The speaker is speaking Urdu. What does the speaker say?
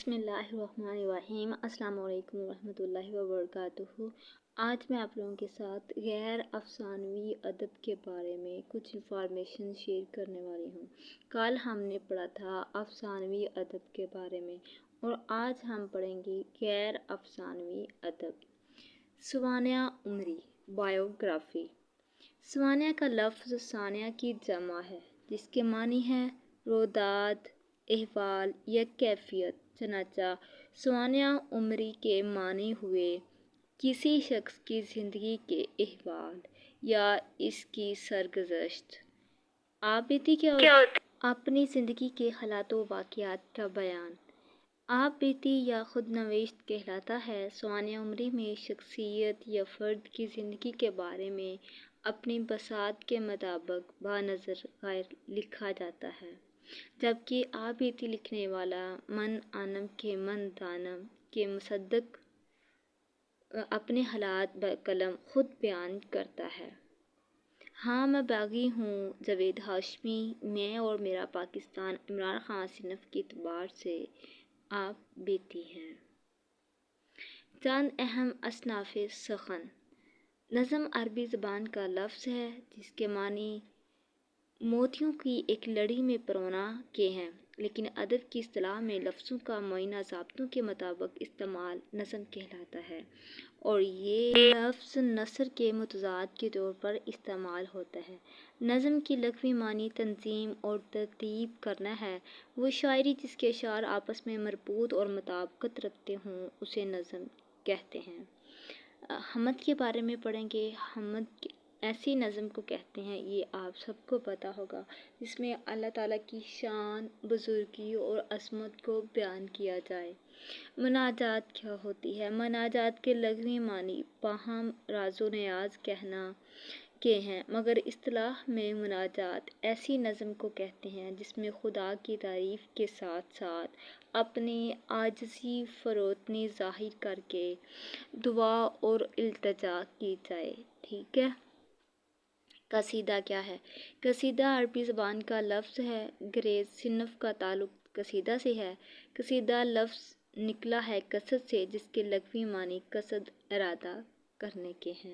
بسم اللہ الرحمن الرحیم۔ السلام علیکم ورحمۃ اللہ وبرکاتہ۔ آج میں آپ لوگوں کے ساتھ غیر افسانوی ادب کے بارے میں کچھ انفارمیشن شیئر کرنے والی ہوں۔ کل ہم نے پڑھا تھا افسانوی ادب کے بارے میں اور آج ہم پڑھیں گے غیر افسانوی ادب۔ سوانح عمری بایوگرافی۔ سوانح کا لفظ ثانیہ کی جمع ہے جس کے معنی ہے رویداد، احوال یا کیفیت۔ چنانچہ سوانح عمری کے معنی ہوئے کسی شخص کی زندگی کے احوال یا اس کی سرگزشت۔ آپ بیتی کیا ہوتی ہے؟ اپنی زندگی کے حالات و واقعات کا بیان۔ آپ بیتی یا خود نوشت کہلاتا ہے۔ سوانح عمری میں شخصیت یا فرد کی زندگی کے بارے میں اپنی بساط کے مطابق بنظر غیر لکھا جاتا ہے، جبکہ آپ بیتی لکھنے والا من آنم کے من دانم کے مصدق اپنے حالات بقلم خود بیان کرتا ہے۔ ہاں میں باغی ہوں جاوید ہاشمی، میں اور میرا پاکستان عمران خان صنف کے اعتبار سے آپ بیتی ہیں۔ چند اہم اصناف سخن۔ نظم عربی زبان کا لفظ ہے جس کے معنی موتیوں کی ایک لڑی میں پرونا کے ہیں، لیکن ادب کی اصطلاح میں لفظوں کا معینہ ضابطوں کے مطابق استعمال نظم کہلاتا ہے اور یہ لفظ نثر کے متضاد کے طور پر استعمال ہوتا ہے۔ نظم کی لغوی معنی تنظیم اور ترتیب کرنا ہے۔ وہ شاعری جس کے اشعار آپس میں مربوط اور مطابقت رکھتے ہوں اسے نظم کہتے ہیں۔ حمد کے بارے میں پڑھیں گے۔ حمد ایسی نظم کو کہتے ہیں، یہ آپ سب کو پتہ ہوگا، جس میں اللہ تعالیٰ کی شان، بزرگی اور عظمت کو بیان کیا جائے۔ مناجات کیا ہوتی ہے؟ مناجات کے لغوی معنی باہم راز و نیاز کہنا کے ہیں، مگر اصطلاح میں مناجات ایسی نظم کو کہتے ہیں جس میں خدا کی تعریف کے ساتھ ساتھ اپنی عاجزی فروتنی ظاہر کر کے دعا اور التجا کی جائے۔ ٹھیک ہے۔ قصیدہ کیا ہے؟ قصیدہ عربی زبان کا لفظ ہے، گریز صنف کا تعلق قصیدہ سے ہے۔ قصیدہ لفظ نکلا ہے قصد سے جس کے لغوی معنی قصد ارادہ کرنے کے ہیں۔